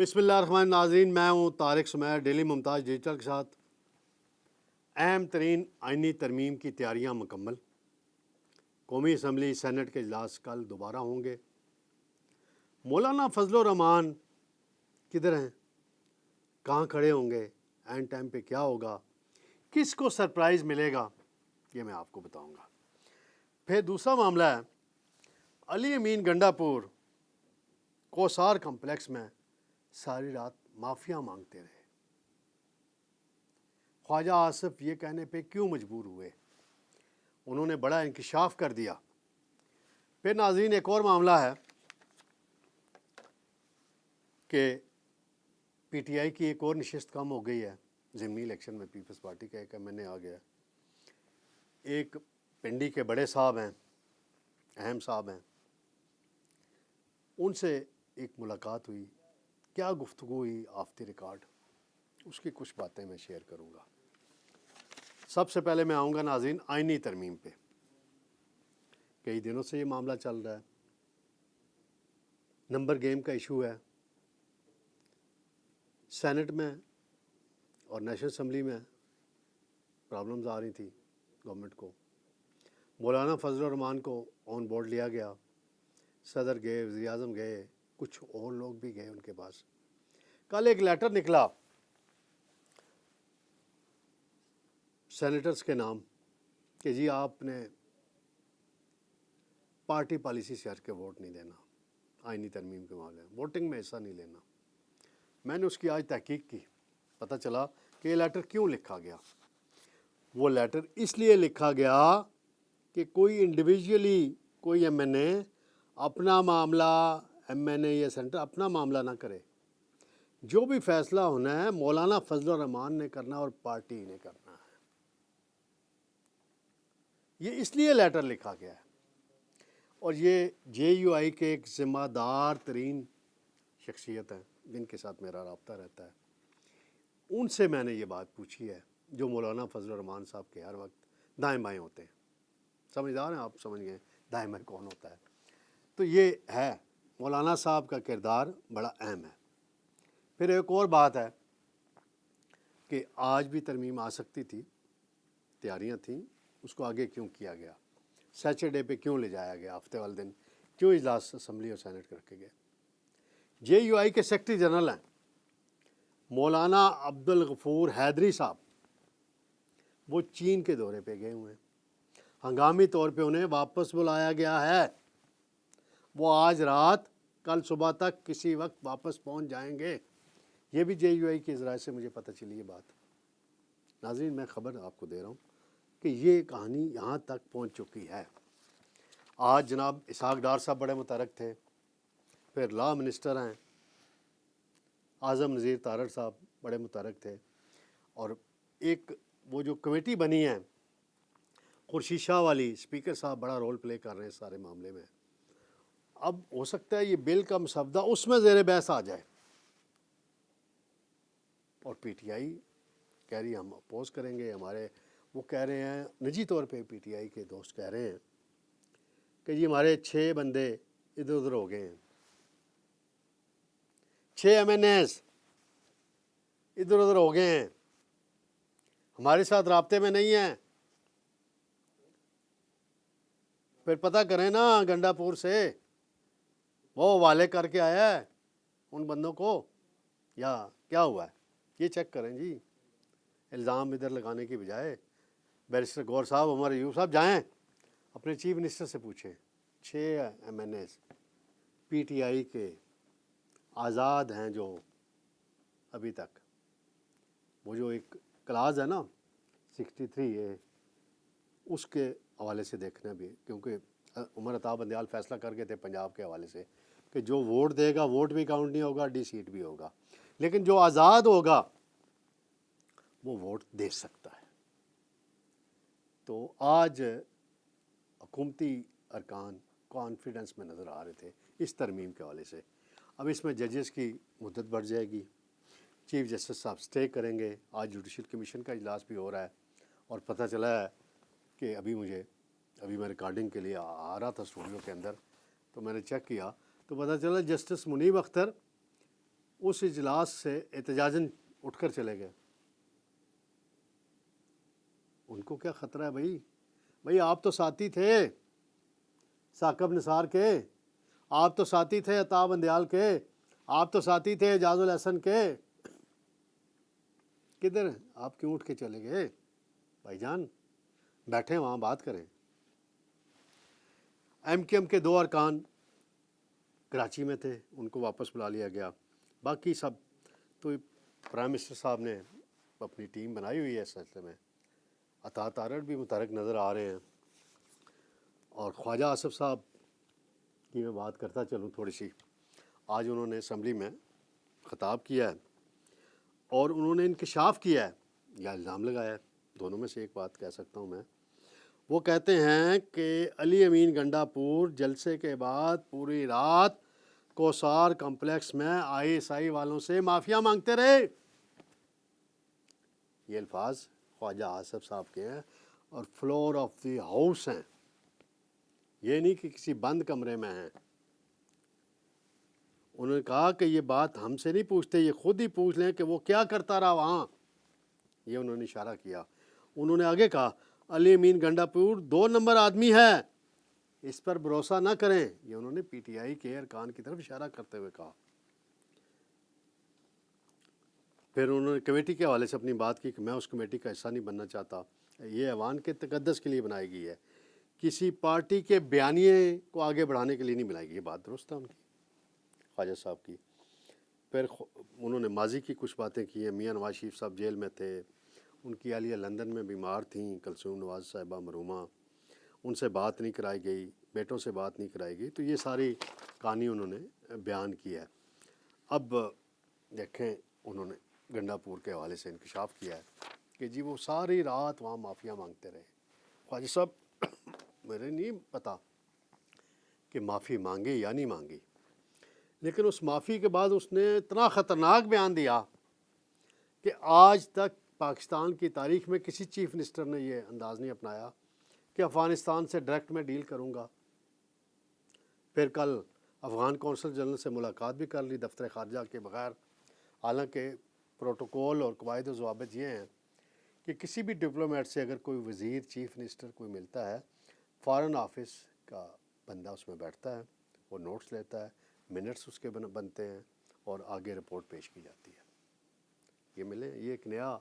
بسم اللہ الرحمن ناظرین، میں ہوں طارق سمیر ڈیلی ممتاز ڈیجیٹل کے ساتھ۔ اہم ترین آئینی ترمیم کی تیاریاں مکمل۔ قومی اسمبلی سینٹ کے اجلاس کل دوبارہ ہوں گے۔ مولانا فضل الرحمان کدھر ہیں؟ کہاں کھڑے ہوں گے؟ اینڈ ٹائم پہ کیا ہوگا؟ کس کو سرپرائز ملے گا؟ یہ میں آپ کو بتاؤں گا۔ پھر دوسرا معاملہ ہے علی امین گنڈا پور کوسار کمپلیکس میں ساری رات معافیا مانگتے رہے۔ خواجہ آصف یہ کہنے پہ کیوں مجبور ہوئے؟ انہوں نے بڑا انکشاف کر دیا۔ پھر ناظرین ایک اور معاملہ ہے کہ پی ٹی آئی کی ایک اور نشست کم ہو گئی ہے ضمنی الیکشن میں۔ پیپلز پارٹی کا ایک MNA آ گیا۔ ایک پنڈی کے بڑے صاحب ہیں، اہم صاحب ہیں، ان سے ایک ملاقات ہوئی۔ کیا گفتگو ہوئی آف دی ریکارڈ، اس کی کچھ باتیں میں شیئر کروں گا۔ سب سے پہلے میں آؤں گا ناظرین آئینی ترمیم پہ۔ کئی دنوں سے یہ معاملہ چل رہا ہے، نمبر گیم کا ایشو ہے۔ سینٹ میں اور نیشنل اسمبلی میں پرابلمز آ رہی تھی گورنمنٹ کو۔ مولانا فضل الرحمان کو آن بورڈ لیا گیا، صدر گئے، وزیر اعظم گئے، کچھ اور لوگ بھی گئے ان کے پاس۔ کل ایک لیٹر نکلا سینیٹرز کے نام کہ جی آپ نے پارٹی پالیسی سے ہٹ کے ووٹ نہیں دینا، آئینی ترمیم کے معاملے میں ووٹنگ میں حصہ نہیں لینا۔ میں نے اس کی آج تحقیق کی، پتہ چلا کہ یہ لیٹر کیوں لکھا گیا۔ وہ لیٹر اس لیے لکھا گیا کہ کوئی انڈیویجولی کوئی MNA اپنا معاملہ، MNA یا سینٹر اپنا معاملہ نہ کرے۔ جو بھی فیصلہ ہونا ہے مولانا فضل الرحمان نے کرنا اور پارٹی نے کرنا ہے۔ یہ اس لیے لیٹر لکھا گیا ہے، اور یہ JUI کے ایک ذمہ دار ترین شخصیت ہیں جن کے ساتھ میرا رابطہ رہتا ہے۔ ان سے میں نے یہ بات پوچھی ہے جو مولانا فضل الرحمان صاحب کے ہر وقت دائیں بائیں ہوتے ہیں۔ سمجھدار ہیں آپ؟ سمجھ گئے دائیں بائیں کون ہوتا ہے؟ تو یہ ہے، مولانا صاحب کا کردار بڑا اہم ہے۔ پھر ایک اور بات ہے کہ آج بھی ترمیم آ سکتی تھی، تیاریاں تھیں، اس کو آگے کیوں کیا گیا؟ سیچرڈے پہ کیوں لے جایا گیا؟ ہفتے والے دن کیوں اجلاس اسمبلی اور سینٹ کے رکھے گئے؟ JUI کے سیکرٹری جنرل ہیں مولانا عبدالغفور حیدری صاحب، وہ چین کے دورے پہ گئے ہوئے ہیں۔ ہنگامی طور پہ انہیں واپس بلایا گیا ہے۔ وہ آج رات کل صبح تک کسی وقت واپس پہنچ جائیں گے۔ یہ بھی JUI کے ذرائع سے مجھے پتہ چلی یہ بات۔ ناظرین میں خبر آپ کو دے رہا ہوں کہ یہ کہانی یہاں تک پہنچ چکی ہے۔ آج جناب اسحاق ڈار صاحب بڑے متحرک تھے، پھر لا منسٹر ہیں اعظم نذیر تارڑ صاحب بڑے متحرک تھے، اور ایک وہ جو کمیٹی بنی ہے خورشید شاہ والی، اسپیکر صاحب بڑا رول پلے کر رہے ہیں سارے معاملے میں۔ اب ہو سکتا ہے یہ بل کا مسودہ اس میں زیر بحث آ جائے، اور PTI کہہ رہی ہے ہم اپوز کریں گے۔ ہمارے وہ کہہ رہے ہیں، نجی طور پہ PTI کے دوست کہہ رہے ہیں کہ جی ہمارے 6 بندے ادھر ادھر ہو گئے ہیں، 6 MNAs ادھر ادھر ہو گئے ہیں، ہمارے ساتھ رابطے میں نہیں ہیں۔ پھر پتہ کریں نا گنڈا پور سے، وہ حوالے کر کے آیا ہے ان بندوں کو یا کیا ہوا ہے؟ یہ چیک کریں جی، الزام ادھر لگانے کی بجائے۔ بیرسٹر گور صاحب، عمر ایوب صاحب جائیں اپنے چیف منسٹر سے پوچھیں۔ 6 MNAs PTI کے آزاد ہیں جو ابھی تک، وہ جو ایک کلاز ہے نا 63A، اس کے حوالے سے دیکھنا بھی، کیونکہ عمر عطا بندیال فیصلہ کر گئے تھے پنجاب کے حوالے سے کہ جو ووٹ دے گا ووٹ بھی کاؤنٹ نہیں ہوگا، ڈی سیٹ بھی ہوگا، لیکن جو آزاد ہوگا وہ ووٹ دے سکتا ہے۔ تو آج حکومتی ارکان کانفیڈنس میں نظر آ رہے تھے اس ترمیم کے حوالے سے۔ اب اس میں ججز کی مدت بڑھ جائے گی، چیف جسٹس صاحب سٹے کریں گے۔ آج جوڈیشل کمیشن کا اجلاس بھی ہو رہا ہے، اور پتہ چلا ہے کہ ابھی میں ریکارڈنگ کے لیے آ رہا تھا اسٹوڈیو کے اندر، تو میں نے چیک کیا تو پتہ چلا جسٹس منیب اختر اس اجلاس سے احتجاجاً اٹھ کر چلے گئے. ان کو کیا خطرہ ہے بھائی آپ تو ساتھی تھے ثاقب نثار کے, آپ تو ساتھی تھے عطا بندیال کے, آپ تو ساتھی تھے اعجاز الحسن کے, کدھر آپ کیوں اٹھ کے چلے گئے؟ بھائی جان بیٹھیں وہاں بات کریں. ایم کیو ایم کے 2 ارکان کراچی میں تھے, ان کو واپس بلا لیا گیا. باقی سب تو پرائم منسٹر صاحب نے اپنی ٹیم بنائی ہوئی ہے اس سلسلے میں. عطا تارڑ بھی متحرک نظر آ رہے ہیں. اور خواجہ آصف صاحب کی میں بات کرتا چلوں تھوڑی سی. آج انہوں نے اسمبلی میں خطاب کیا ہے اور انہوں نے انکشاف کیا ہے یا الزام لگایا ہے, دونوں میں سے ایک بات کہہ سکتا ہوں میں. وہ کہتے ہیں کہ علی امین گنڈا پور جلسے کے بعد پوری رات کوثار کمپلیکس میں ISI والوں سے معافیا مانگتے رہے. یہ الفاظ خواجہ آصف صاحب کے ہیں اور فلور آف دی ہاؤس ہیں, یہ نہیں کہ کسی بند کمرے میں ہیں. انہوں نے کہا کہ یہ بات ہم سے نہیں پوچھتے, یہ خود ہی پوچھ لیں کہ وہ کیا کرتا رہا وہاں. یہ انہوں نے اشارہ کیا. انہوں نے آگے کہا علی امین گنڈا پور 2 نمبر آدمی ہے, اس پر بھروسہ نہ کریں. یہ انہوں نے PTI کے ارکان کی طرف اشارہ کرتے ہوئے کہا. پھر انہوں نے کمیٹی کے حوالے سے اپنی بات کی کہ میں اس کمیٹی کا حصہ نہیں بننا چاہتا, یہ ایوان کے تقدس کے لیے بنائی گئی ہے, کسی پارٹی کے بیانیے کو آگے بڑھانے کے لیے نہیں بنائی گئی. یہ بات درست ہے ان کی, خواجہ صاحب کی. پھر انہوں نے ماضی کی کچھ باتیں کی ہیں. میاں نواز شریف صاحب جیل میں تھے, ان کی اہلیہ لندن میں بیمار تھیں, کلثوم نواز صاحبہ مرحومہ, ان سے بات نہیں کرائی گئی, بیٹوں سے بات نہیں کرائی گئی. تو یہ ساری کہانی انہوں نے بیان کی ہے. اب دیکھیں انہوں نے گنڈا پور کے حوالے سے انکشاف کیا ہے کہ جی وہ ساری رات وہاں معافیا مانگتے رہے. خواجہ صاحب میرے نہیں پتہ کہ معافی مانگی یا نہیں مانگی, لیکن اس معافی کے بعد اس نے اتنا خطرناک بیان دیا کہ آج تک پاکستان کی تاریخ میں کسی چیف منسٹر نے یہ انداز نہیں اپنایا کہ افغانستان سے ڈائریکٹ میں ڈیل کروں گا. پھر کل افغان کونسل جنرل سے ملاقات بھی کر لی دفتر خارجہ کے بغیر. حالانکہ پروٹوکول اور قواعد و ضوابط یہ ہیں کہ کسی بھی ڈپلومیٹ سے اگر کوئی وزیر چیف منسٹر کوئی ملتا ہے, فارن آفس کا بندہ اس میں بیٹھتا ہے, وہ نوٹس لیتا ہے, منٹس اس کے بنتے ہیں اور آگے رپورٹ پیش کی جاتی ہے. یہ ملے, یہ ایک نیا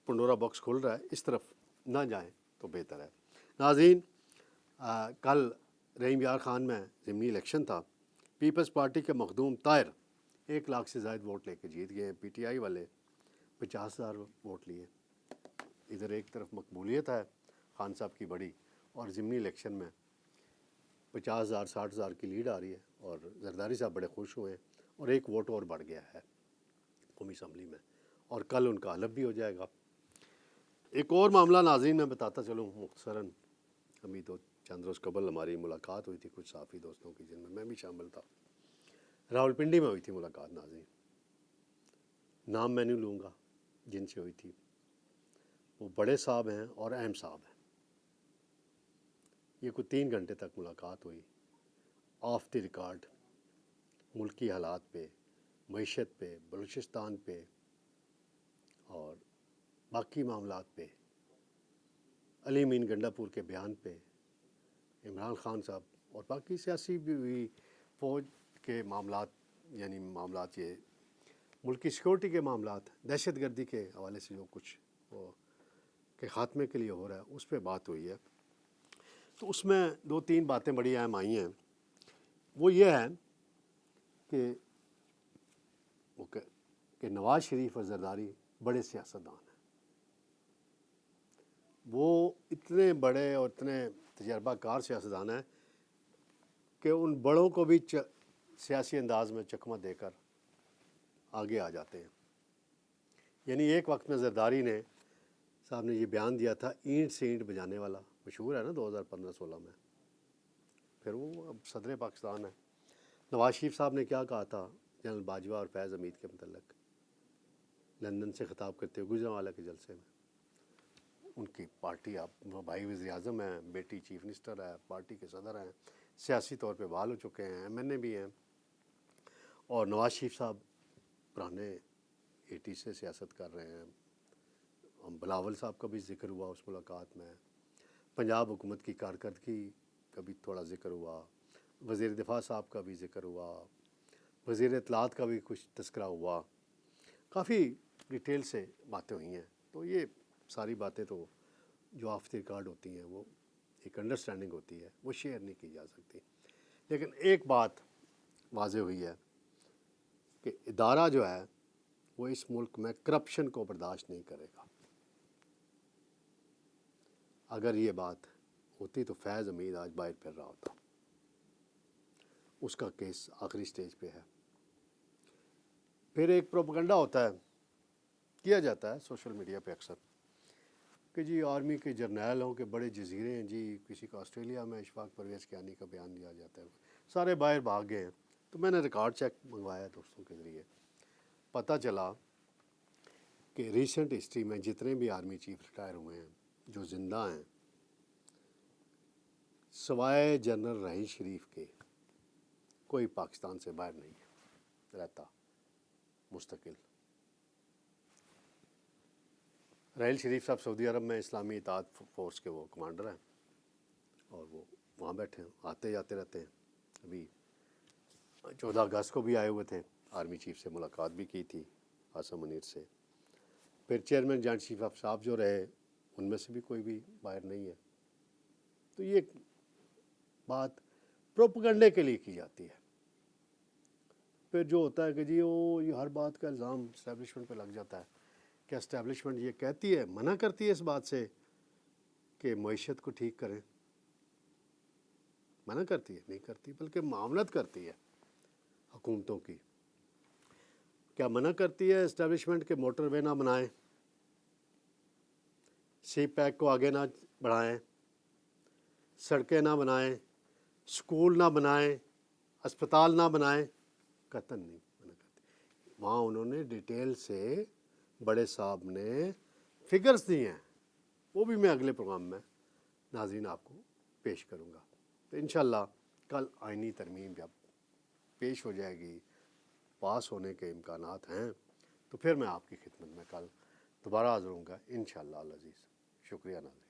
پنڈورا باکس کھل رہا ہے, اس طرف نہ جائیں تو بہتر ہے. ناظرین, کل رحیم یار خان میں ضمنی الیکشن تھا. پیپلز پارٹی کے مخدوم طاہر 1 لاکھ سے زائد ووٹ لے کے جیت گئے ہیں. PTI والے 50,000 ووٹ لیے. ادھر ایک طرف مقبولیت ہے خان صاحب کی بڑی, اور ضمنی الیکشن میں 50,000 60,000 کی لیڈ آ رہی ہے, اور زرداری صاحب بڑے خوش ہوئے ہیں, اور 1 ووٹ اور بڑھ گیا ہے قومی اسمبلی میں, اور کل ان کا حلف بھی ہو جائے گا. ایک اور معاملہ ناظرین میں بتاتا چلوں مختصراً. ابھی تو چند روز قبل ہماری ملاقات ہوئی تھی کچھ صحافی دوستوں کی, جن میں بھی شامل تھا. راولپنڈی میں ہوئی تھی ملاقات. ناظرین نام میں نہیں لوں گا جن سے ہوئی تھی, وہ بڑے صاحب ہیں اور اہم صاحب ہیں. یہ کوئی 3 گھنٹے تک ملاقات ہوئی. آف دی ریکارڈ ملکی حالات پہ, معیشت پہ, بلوچستان پہ اور باقی معاملات پہ, علی امین گنڈا پور کے بیان پہ, عمران خان صاحب اور باقی سیاسی بھی ہوئی, فوج کے معاملات, یعنی معاملات یہ ملکی سیکورٹی کے معاملات, دہشت گردی کے حوالے سے جو کچھ وہ کے خاتمے کے لیے ہو رہا ہے اس پہ بات ہوئی ہے. تو اس میں 2-3 باتیں بڑی اہم آئی ہیں. وہ یہ ہے کہ نواز شریف اور زرداری بڑے سیاستدان ہیں. وہ اتنے بڑے اور اتنے تجربہ کار سیاستدان ہیں کہ ان بڑوں کو بھی سیاسی انداز میں چکمہ دے کر آگے آ جاتے ہیں. یعنی ایک وقت میں زرداری نے صاحب نے یہ بیان دیا تھا, اینٹ سے اینٹ بجانے والا, مشہور ہے نا 2015-16 میں. پھر وہ اب صدر پاکستان ہے. نواز شریف صاحب نے کیا کہا تھا جنرل باجوہ اور فیض حمید کے متعلق لندن سے خطاب کرتے ہوئے گجرانوالہ کے جلسے میں؟ ان کی پارٹی, آپ بھائی وزیر اعظم ہیں, بیٹی چیف منسٹر ہے, پارٹی کے صدر ہیں, سیاسی طور پہ بحال ہو چکے ہیں, MNA بھی ہیں, اور نواز شریف صاحب پرانے 80 سے سیاست کر رہے ہیں. بلاول صاحب کا بھی ذکر ہوا اس ملاقات میں. پنجاب حکومت کی کارکردگی کا بھی تھوڑا ذکر ہوا. وزیر دفاع صاحب کا بھی ذکر ہوا. وزیر اطلاعات کا بھی کچھ تذکرہ ہوا. کافی ڈیٹیل سے باتیں ہوئی ہیں. تو یہ ساری باتیں تو جو آف دی ریکارڈ ہوتی ہیں وہ ایک انڈرسٹینڈنگ ہوتی ہے, وہ شیئر نہیں کی جا سکتی. لیکن ایک بات واضح ہوئی ہے کہ ادارہ جو ہے وہ اس ملک میں کرپشن کو برداشت نہیں کرے گا. اگر یہ بات ہوتی تو فیض حمید آج باہر پھر رہا ہوتا. اس کا کیس آخری سٹیج پہ ہے. پھر ایک پروپیگنڈا ہوتا ہے, کیا جاتا ہے سوشل میڈیا پہ اکثر, کہ جی آرمی کے جرنیلوں کے بڑے جزیرے ہیں جی, کسی کا آسٹریلیا میں اشفاق پرویز کیانی کا بیان دیا جاتا ہے, سارے باہر بھاگ گئے ہیں. تو میں نے ریکارڈ چیک منگوایا دوستوں کے ذریعے, پتہ چلا کہ ریسنٹ ہسٹری میں جتنے بھی آرمی چیف ریٹائر ہوئے ہیں جو زندہ ہیں, سوائے جنرل رحیل شریف کے کوئی پاکستان سے باہر نہیں ہے رہتا مستقل. رحیل شریف صاحب سعودی عرب میں اسلامی اتحاد فورس کے وہ کمانڈر ہیں, اور وہ وہاں بیٹھے ہیں, آتے جاتے رہتے ہیں. ابھی 14 اگست کو بھی آئے ہوئے تھے, آرمی چیف سے ملاقات بھی کی تھی, عاصم منیر سے. پھر chairman joint chief of staff جو رہے ان میں سے بھی کوئی بھی باہر نہیں ہے. تو یہ بات پروپیگنڈے کے لیے کی جاتی ہے. پھر جو ہوتا ہے کہ جی وہ یہ ہر بات کا الزام اسٹیبلشمنٹ پہ لگ جاتا ہے. کیا اسٹیبلشمنٹ یہ کہتی ہے, منع کرتی ہے اس بات سے کہ معیشت کو ٹھیک کریں؟ منع کرتی ہے؟ نہیں کرتی, بلکہ معاونت کرتی ہے حکومتوں کی. کیا منع کرتی ہے اسٹیبلشمنٹ کے موٹر وے نہ بنائیں, سی پیک کو آگے نہ بڑھائیں, سڑکیں نہ بنائیں, اسکول نہ بنائیں, اسپتال نہ بنائیں؟ قطعاً نہیں منع کرتی. وہاں انہوں نے ڈیٹیل سے بڑے صاحب نے فگرز دی ہیں, وہ بھی میں اگلے پروگرام میں ناظرین آپ کو پیش کروں گا. تو انشاءاللہ کل آئینی ترمیم جب پیش ہو جائے گی, پاس ہونے کے امکانات ہیں, تو پھر میں آپ کی خدمت میں کل دوبارہ حاضر ہوں گا انشاءاللہ العزیز. شکریہ ناظرین.